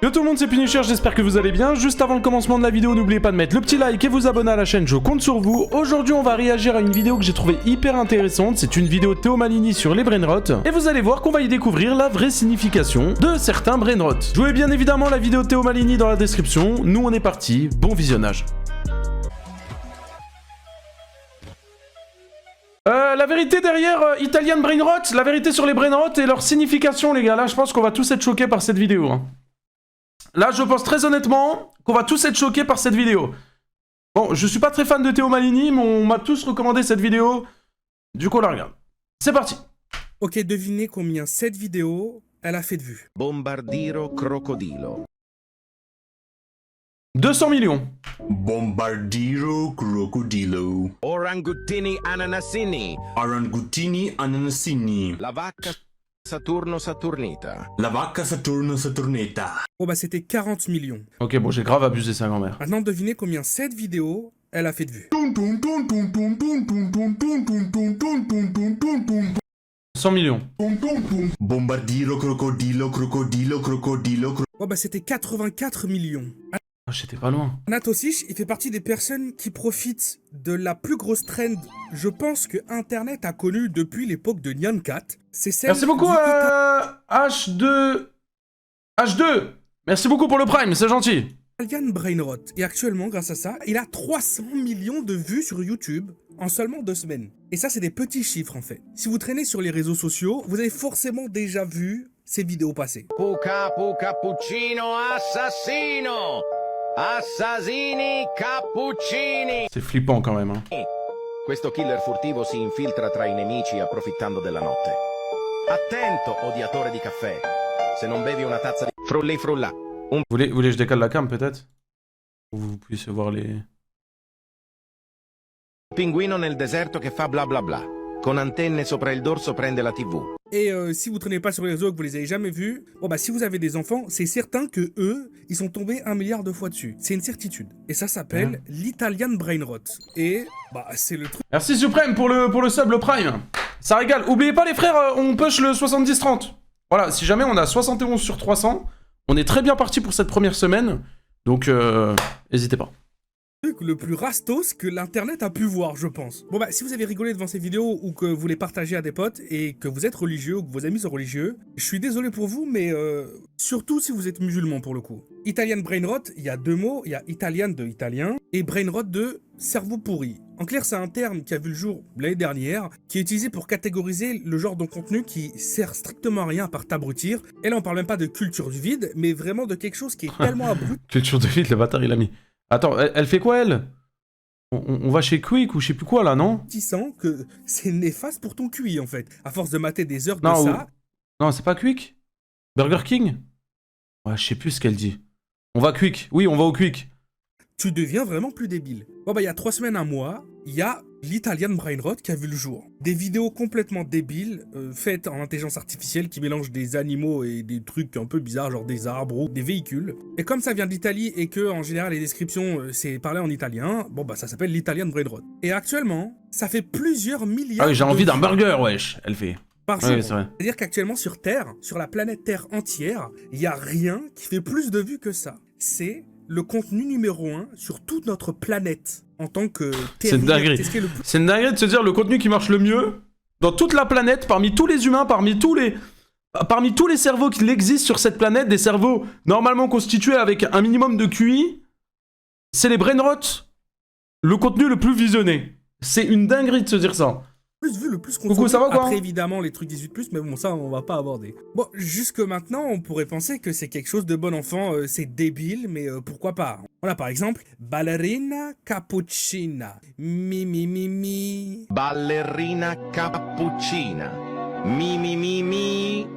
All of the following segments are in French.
Yo tout le monde, c'est Punisher, j'espère que vous allez bien. Juste avant le commencement de la vidéo, n'oubliez pas de mettre le petit like et vous abonner à la chaîne, je compte sur vous. Aujourd'hui, on va réagir à une vidéo que j'ai trouvée hyper intéressante. C'est une vidéo de Théo Malini sur les brainrots. Et vous allez voir qu'on va y découvrir la vraie signification de certains brainrots. Jouez bien évidemment la vidéo de Théo Malini dans la description. Nous, on est parti. Bon visionnage. La vérité derrière Italian Brainrot, la vérité sur les brainrots et leur signification, les gars. Là, je pense qu'on va tous être choqués par cette vidéo. Hein. Là, je pense très honnêtement qu'on va tous être choqués par cette vidéo. Bon, je suis pas très fan de Théo Malini, mais on m'a tous recommandé cette vidéo. Du coup, on la regarde. C'est parti. Ok, devinez combien cette vidéo, elle a fait de vues. Bombardiro crocodilo. 200 millions. Bombardiro crocodilo. Orangutini ananasini. Orangutini ananasini. La vacca Saturno Saturnita. La vacca Saturno Saturnita. Oh bah c'était 40 millions. Ok, bon, j'ai grave abusé sa grand-mère. Maintenant, devinez combien cette vidéo, elle a fait de vues. 100 millions. Bombardiro crocodilo crocodilo crocodilo. Oh bah c'était 84 millions. Oh, j'étais pas loin. Anatosich, il fait partie des personnes qui profitent de la plus grosse trend, je pense, que Internet a connue depuis l'époque de Nyan Cat. C'est celle Merci beaucoup H2. H2. Merci beaucoup pour le Prime, c'est gentil. Italian Brainrot. Et actuellement, grâce à ça, il a 300 millions de vues sur YouTube en seulement 2 semaines. Et ça, c'est des petits chiffres en fait. Si vous traînez sur les réseaux sociaux, vous avez forcément déjà vu ces vidéos passer. Pucapu cappuccino assassino. Assassini cappuccini. C'est flippant quand même. Hein. Questo killer furtivo si infiltra tra i nemici approfittando della notte. Attento, odiatore di caffè. Se non bevi una tazza di frulli frulla. Vous voulez que je décale la cam peut-être? Pour que vous puissiez voir les... Pinguino nel deserto che fa bla bla bla. Con antenne sopra il dorso prende la TV. Et si vous traînez pas sur les réseaux, que vous les avez jamais vus, bon bah si vous avez des enfants, c'est certain que eux, ils sont tombés 1 milliard de fois dessus. C'est une certitude. Et ça s'appelle l'Italian Brainrot. Et bah c'est le truc. Merci Suprême pour le sub, le Prime. Ça régale. Oubliez pas les frères, on push le 70-30. Voilà, si jamais on a 71 sur 300, on est très bien parti pour cette première semaine. Donc, n'hésitez pas. Le plus rastos que l'internet a pu voir, je pense. Bon bah si vous avez rigolé devant ces vidéos ou que vous les partagez à des potes et que vous êtes religieux ou que vos amis sont religieux, je suis désolé pour vous, mais surtout si vous êtes musulman pour le coup. Italian Brainrot, il y a 2 mots, il y a Italian de italien et Brainrot de cerveau pourri. En clair, c'est un terme qui a vu le jour l'année dernière, qui est utilisé pour catégoriser le genre de contenu qui sert strictement à rien à part t'abrutir. Et là on parle même pas de culture du vide, mais vraiment de quelque chose qui est tellement abruti. Culture de vide, le bâtard il a mis. Attends, elle fait quoi elle? On va chez Quick ou je sais plus quoi là, non? Que c'est néfaste pour ton QI en fait. À force de mater des heures de Non, ça. Non, c'est pas Quick? Burger King? Ouais, je sais plus ce qu'elle dit. On va Quick. Oui, on va au Quick. Tu deviens vraiment plus débile. Bon bah il y a 3 semaines, 1 mois, il y a l'Italian Brainrot qui a vu le jour. Des vidéos complètement débiles, faites en intelligence artificielle qui mélangent des animaux et des trucs un peu bizarres, genre des arbres ou des véhicules. Et comme ça vient d'Italie et que en général les descriptions c'est parlé en italien, bon bah ça s'appelle l'Italian Brainrot. Et actuellement, ça fait plusieurs milliards. Ah oui, j'ai envie d'un burger, wesh, elle fait. Par jour. Oui, c'est vrai. C'est-à-dire qu'actuellement sur Terre, sur la planète Terre entière, il n'y a rien qui fait plus de vues que ça. C'est le contenu numéro 1 sur toute notre planète en tant que C'est une dinguerie. C'est une dinguerie de se dire le contenu qui marche le mieux dans toute la planète, parmi tous les humains, parmi tous les cerveaux qui existent sur cette planète, des cerveaux normalement constitués avec un minimum de QI, c'est les brainrots, le contenu le plus visionné. C'est une dinguerie de se dire ça. Plus vu, le plus consommé. Coucou, ça va quoi? Après évidemment les trucs 18+, mais bon ça on va pas aborder. Bon, jusque maintenant on pourrait penser que c'est quelque chose de bon enfant, c'est débile, mais pourquoi pas. Voilà par exemple, ballerina cappuccina, mi mi mi mi. Ballerina cappuccina. Mi mi mi mi.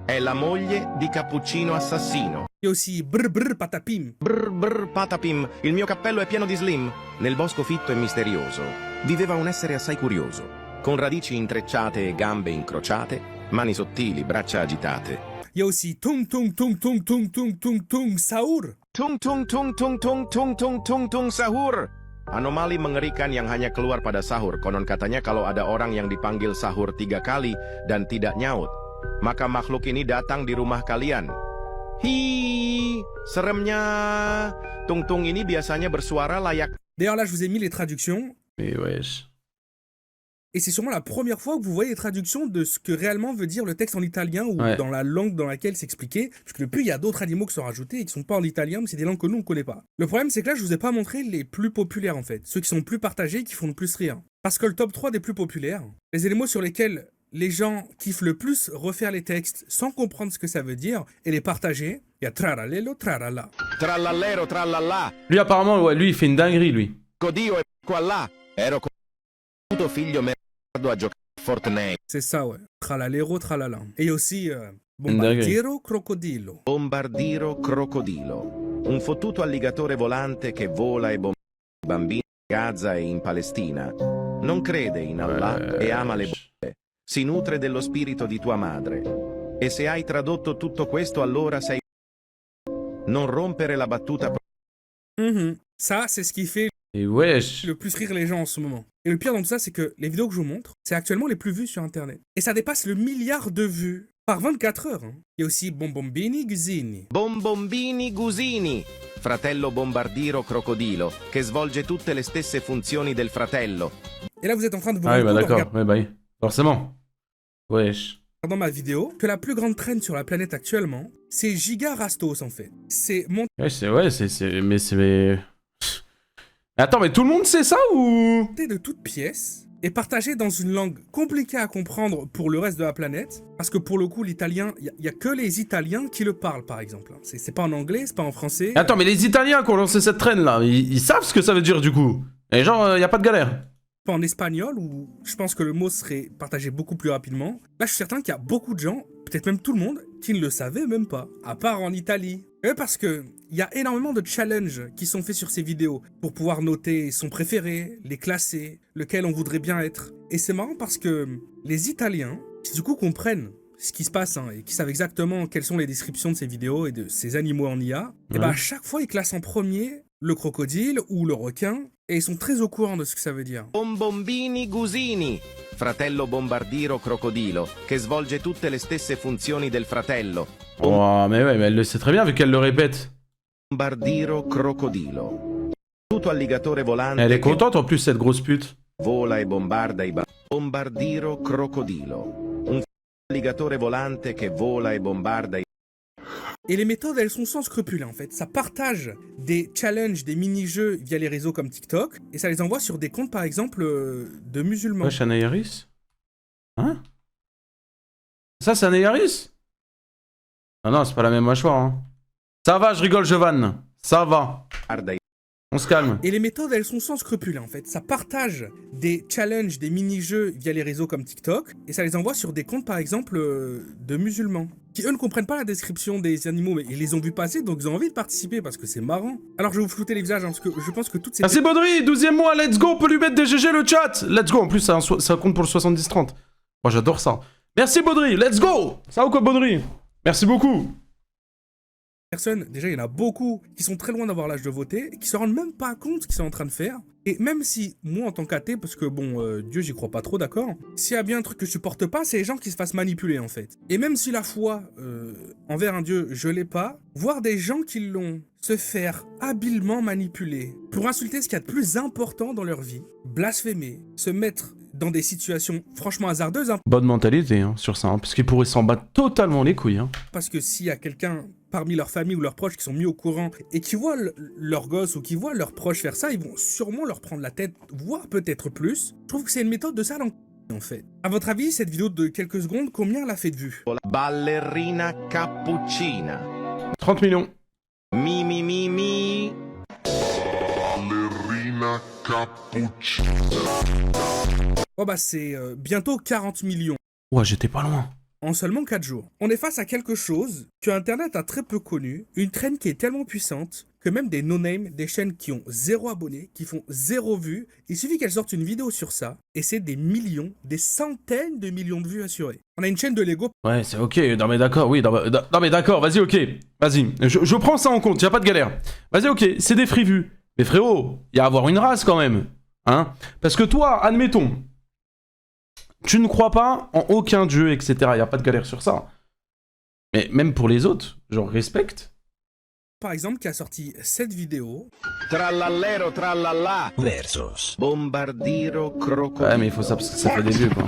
È la moglie di Cappuccino assassino. Il y a aussi brr brr patapim. Brr brr patapim. Il mio cappello è pieno di slim. Nel bosco fitto e misterioso viveva un essere assai curioso. Con radici intrecciate e gambe incrociate, mani sottili, braccia agitate. Il y a aussi tung tung tung tung tung tung tung tung sahur. Tung tung tung tung tung tung tung tung tung sahur. Anomali mengerikan yang hanya keluar pada sahur. Konon katanya kalau ada orang yang dipanggil sahur 3 kali dan tidak nyaut, maka makhluk ini datang di rumah kalian. Hi, seremnya. Tungtung ini biasanya bersuara layak. D'ailleurs, là, je vous ai mis les traductions. Mais wesh. Et c'est sûrement la première fois que vous voyez les traductions de ce que réellement veut dire le texte en italien ou dans la langue dans laquelle c'est expliqué. Parce que depuis, il y a d'autres animaux qui sont rajoutés et qui sont pas en italien, mais c'est des langues que nous, on connaît pas. Le problème, c'est que là, je vous ai pas montré les plus populaires, en fait. Ceux qui sont plus partagés et qui font le plus rire. Parce que le top 3 des plus populaires, les animaux sur lesquels les gens kiffent le plus refaire les textes sans comprendre ce que ça veut dire et les partager, il y a traralelo, trarala. Trallallero, trallallà. Lui, apparemment, ouais, lui, il fait une dinguerie, lui. Codio e qua là. Ero con figlio merda a giocare a Fortnite. C'est ça, ouais. Tralalero, tralala. Et il y a aussi Bombardiero crocodilo. Bombardiro crocodilo. Un fottuto alligatore volante che vola e bombarda i bambini a Gaza e in Palestina. Non crede in Allah e ama le bombe. Si nutre dello spirito di tua madre. E se hai tradotto tutto questo allora sei... Non rompere la battuta... Ça, c'est ce qui fait Et wesh. le plus rire les gens en ce moment. Et le pire dans tout ça, c'est que les vidéos que je vous montre, c'est actuellement les plus vues sur Internet. Et ça dépasse le milliard de vues par 24 heures. Il y a aussi Bombombini Gusini. Bombombini Gusini. Fratello bombardiro crocodilo, che svolge tutte le stesse funzioni del fratello. Et là, vous êtes en train de vous Ah oui, rendre bah compte en d'accord. Ouais, bah oui. Forcément. Wesh. regardant ma vidéo que la plus grande traîne sur la planète actuellement, c'est Giga Rastos en fait. C'est mon Ouais, c'est... Mais c'est... Mais attends, mais tout le monde sait ça ou... de toutes pièces et partagé dans une langue compliquée à comprendre pour le reste de la planète. Parce que pour le coup, l'italien, il y a que les Italiens qui le parlent par exemple. C'est pas en anglais, c'est pas en français. Attends, mais les Italiens qui ont lancé cette traîne là, ils savent ce que ça veut dire du coup. Et genre, y a pas de galère. Pas en espagnol où je pense que le mot serait partagé beaucoup plus rapidement. Là, je suis certain qu'il y a beaucoup de gens, peut-être même tout le monde, qui ne le savaient même pas, à part en Italie. Et parce que il y a énormément de challenges qui sont faits sur ces vidéos pour pouvoir noter son préféré, les classer, lequel on voudrait bien être. Et c'est marrant parce que les Italiens, qui du coup comprennent ce qui se passe et qui savent exactement quelles sont les descriptions de ces vidéos et de ces animaux en IA, et bah à chaque fois ils classent en premier le crocodile ou le requin et ils sont très au courant de ce que ça veut dire. Bombombini Gusini. Fratello bombardiro crocodilo, che svolge tutte le stesse funzioni del fratello. Oh, mais ouais, mais elle le sait très bien vu qu'elle le répète. Bombardiro crocodilo. Tutto alligatore volante. Elle est contente en plus cette grosse pute. Vola e bombarda i bombardiro crocodilo. Un alligatore volante che vola e bombarda i... Et les méthodes, elles sont sans scrupules en fait. Ça partage des challenges, des mini-jeux via les réseaux comme TikTok, et ça les envoie sur des comptes par exemple de musulmans. Wesh, Anaïris? Hein? Ça, c'est Anaïris? Ah non, c'est pas la même mâchoire, hein. Ça va, je rigole, je vanne. Ça va. On se calme. Et les méthodes, elles sont sans scrupules en fait. Ça partage des challenges, des mini-jeux via les réseaux comme TikTok, et ça les envoie sur des comptes par exemple de musulmans, qui eux ne comprennent pas la description des animaux, mais ils les ont vus passer, donc ils ont envie de participer parce que c'est marrant. Alors je vais vous flouter les visages, parce que je pense que toutes ces... Merci Baudry, 12e mois, let's go, on peut lui mettre des GG le chat. Let's go, en plus ça compte pour le 70-30. Moi j'adore ça. Merci Baudry, let's go. Ça va ou quoi Baudry? Merci beaucoup. Personnes, déjà il y en a beaucoup qui sont très loin d'avoir l'âge de voter, et qui se rendent même pas compte ce qu'ils sont en train de faire. Et même si, moi en tant qu'athée, parce que bon, Dieu j'y crois pas trop, d'accord, s'il y a bien un truc que je supporte pas, c'est les gens qui se fassent manipuler en fait. Et même si la foi envers un Dieu, je l'ai pas, voir des gens qui l'ont se faire habilement manipuler pour insulter ce qu'il y a de plus important dans leur vie, blasphémer, se mettre dans des situations franchement hasardeuses. Bonne mentalité hein, sur ça, hein, parce qu'ils pourraient s'en battre totalement les couilles. Hein. Parce que s'il y a quelqu'un parmi leur famille ou leurs proches qui sont mis au courant et qui voient leurs gosses ou qui voient leurs proches faire ça, ils vont sûrement leur prendre la tête, voire peut-être plus. Je trouve que c'est une méthode de sale en fait. À votre avis, cette vidéo de quelques secondes, combien elle a fait de vues? Ballerina cappuccina. 30 millions. Mi mi mi mi. Ballerina cappuccina. Oh bah c'est bientôt 40 millions. Ouais, j'étais pas loin. En seulement 4 jours. On est face à quelque chose que Internet a très peu connu, une traîne qui est tellement puissante que même des no-name, des chaînes qui ont 0 abonnés, qui font 0 vues, il suffit qu'elles sortent une vidéo sur ça, et c'est des millions, des centaines de millions de vues assurées. On a une chaîne de Lego. Ouais, c'est ok, non mais d'accord, oui, non mais d'accord, vas-y, ok, vas-y, je prends ça en compte, y a pas de galère. Vas-y, ok, c'est des free vues. Mais frérot, y a à avoir une race quand même, hein. Parce que toi, admettons, tu ne crois pas en aucun dieu, etc. Y a pas de galère sur ça. Mais même pour les autres, genre respecte. par exemple, qui a sorti cette vidéo. Trallallero trallallà. Versus. Bombardiro crocodilo. Ouais, mais il faut ça parce que ça fait des vues, quoi.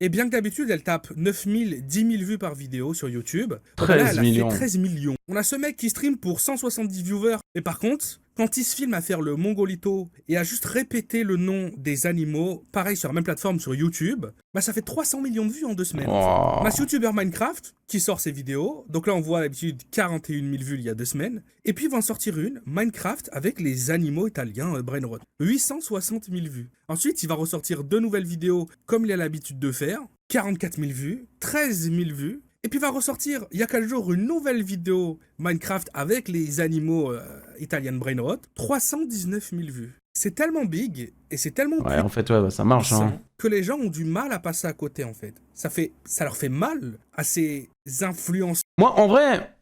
Et bien que d'habitude, elle tape 9000, 10 000 vues par vidéo sur YouTube, 13 là, elle a millions. fait 13 millions. On a ce mec qui stream pour 170 viewers. Et par contre, quand il se filme à faire le mongolito et à juste répéter le nom des animaux, pareil sur la même plateforme sur YouTube, bah ça fait 300 millions de vues en 2 semaines. Oh. On a ce YouTuber Minecraft qui sort ses vidéos. Donc là, on voit d'habitude 41 000 vues il y a 2 semaines. Et puis, il va en sortir une, Minecraft avec les animaux italiens Brainrot. 860 000 vues. Ensuite, il va ressortir 2 nouvelles vidéos comme il a l'habitude de faire. 44 000 vues, 13 000 vues. Et puis, il va ressortir, il y a 4 jours, une nouvelle vidéo Minecraft avec les animaux italiens Brainrot. 319 000 vues. C'est tellement big et c'est tellement Ouais, en fait, ouais, bah, ça marche, hein. que les gens ont du mal à passer à côté, en fait. Ça leur fait mal à ces influences. Moi, en vrai,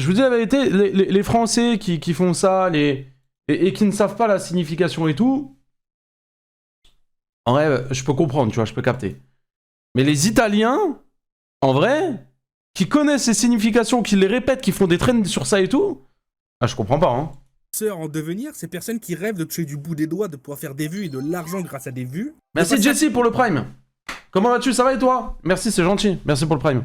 je vous dis la vérité, les Français qui font ça, et qui ne savent pas la signification et tout, en vrai, je peux comprendre, tu vois, je peux capter. Mais les Italiens, en vrai, qui connaissent ces significations, qui les répètent, qui font des trends sur ça et tout, ah, je comprends pas, hein. En devenir, ces personnes qui rêvent de toucher du bout des doigts, de pouvoir faire des vues et de l'argent grâce à des vues. Merci Jesse pour le Prime. Comment vas-tu? Ça va et toi? Merci, c'est gentil. Merci pour le Prime.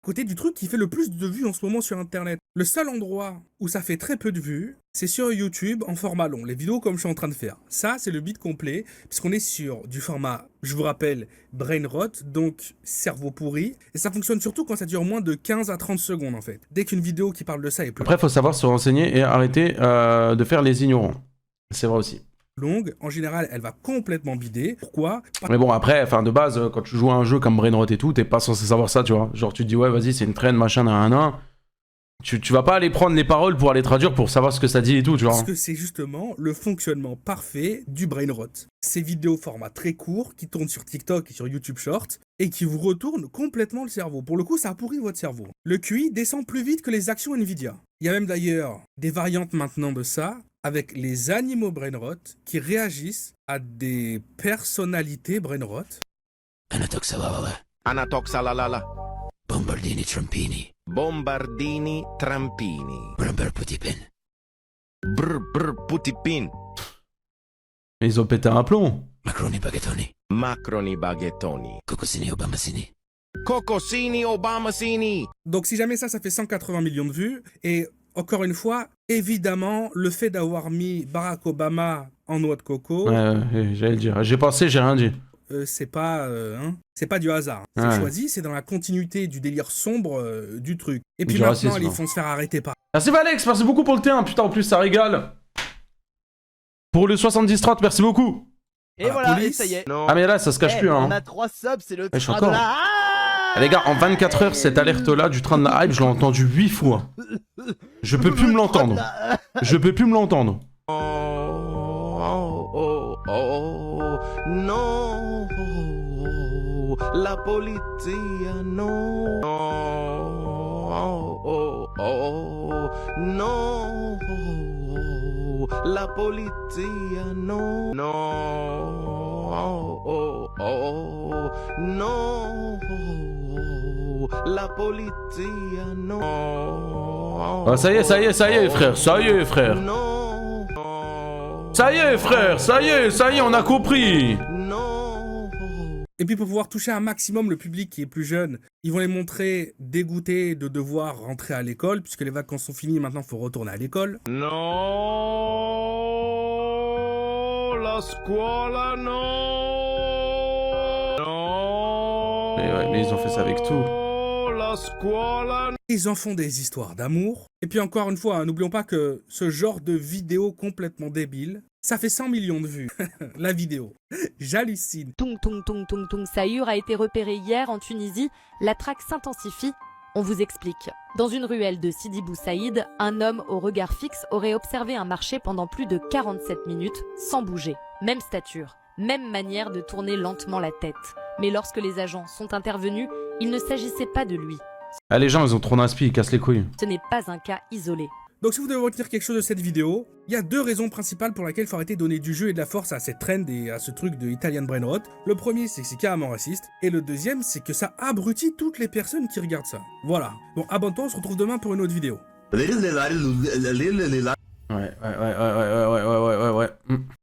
Côté du truc qui fait le plus de vues en ce moment sur Internet. Le seul endroit où ça fait très peu de vues, c'est sur YouTube en format long. Les vidéos comme je suis en train de faire. Ça, c'est le beat complet, puisqu'on est sur du format, je vous rappelle, Brainrot, donc cerveau pourri. Et ça fonctionne surtout quand ça dure moins de 15 à 30 secondes, en fait. Dès qu'une vidéo qui parle de ça est plus Après, il faut savoir se renseigner et arrêter de faire les ignorants. C'est vrai aussi. longue, en général, elle va complètement bider. Pourquoi? Mais bon, après, enfin, de base, quand tu joues à un jeu comme Brainrot et tout, t'es pas censé savoir ça, tu vois. Genre, tu te dis, ouais, vas-y, c'est une traîne, machin, nan. Tu vas pas aller prendre les paroles pour aller traduire pour savoir ce que ça dit et tout, tu vois. Parce que c'est justement le fonctionnement parfait du Brainrot. Ces vidéos format très court qui tournent sur TikTok et sur YouTube Short et qui vous retournent complètement le cerveau. Pour le coup, ça a pourri votre cerveau. Le QI descend plus vite que les actions Nvidia. Il y a même d'ailleurs des variantes maintenant de ça avec les animaux Brainrot qui réagissent à des personnalités Brainrot. Anatoxalalala. Bombardini Trampini. Bombardini trampini. Brr Putipin. Brr putipin. Ils ont pété un plomb. Macroni Baghettoni. Macroni baghettoni. Cocosini Obamasini. Cocosini obamasini. Donc si jamais ça fait 180 millions de vues, et encore une fois, évidemment, le fait d'avoir mis Barack Obama en noix de coco, Ouais, j'allais le dire. J'ai pensé, j'ai rien dit. c'est pas du hasard. C'est Ouais. choisi, c'est dans la continuité du délire sombre du truc. Et puis Du maintenant, racisme. ils font se faire arrêter par... Merci Valex, merci beaucoup pour le T1, putain, en plus, ça régale. Pour le 70-30, merci beaucoup. Et la voilà, et police. ça y est. Ah, mais là, ça se cache plus, hein. On a 3 subs, c'est le je suis train encore. de la... Eh, les gars, en 24 heures, cette alerte-là du train de la hype, je l'ai entendu 8 fois. Je peux plus me l'entendre. Je peux plus me l'entendre. No. La polizia, no. No. La polizia, no. No. La polizia, no. Ah, ça y est, frère. Ça y est, frère. No. Ça y est, frère. Ça y est, on a compris. No. Et puis pour pouvoir toucher un maximum le public qui est plus jeune, ils vont les montrer dégoûtés de devoir rentrer à l'école, puisque les vacances sont finies, maintenant il faut retourner à l'école. No, la scuola, no. No. Mais ouais, mais ils ont fait ça avec tout. La scuola. Ils en font des histoires d'amour. Et puis encore une fois, hein, n'oublions pas que ce genre de vidéo complètement débile, ça fait 100 millions de vues. La vidéo. J'hallucine. Tung Tung Tung Tung Tung Saïur a été repéré hier en Tunisie. La traque s'intensifie. On vous explique. Dans une ruelle de Sidi Bou Saïd, un homme au regard fixe aurait observé un marché pendant plus de 47 minutes sans bouger. Même stature, même manière de tourner lentement la tête. Mais lorsque les agents sont intervenus, il ne s'agissait pas de lui. Ah, les gens, ils ont trop d'inspi, ils cassent les couilles. Ce n'est pas un cas isolé. Donc si vous devez retenir quelque chose de cette vidéo, il y a 2 raisons principales pour lesquelles il faut arrêter de donner du jeu et de la force à cette trend et à ce truc de Italian Brainrot. Le premier, c'est que c'est carrément raciste. Et le deuxième, c'est que ça abrutit toutes les personnes qui regardent ça. Voilà. Bon, abonne-toi, on se retrouve demain pour une autre vidéo. Ouais,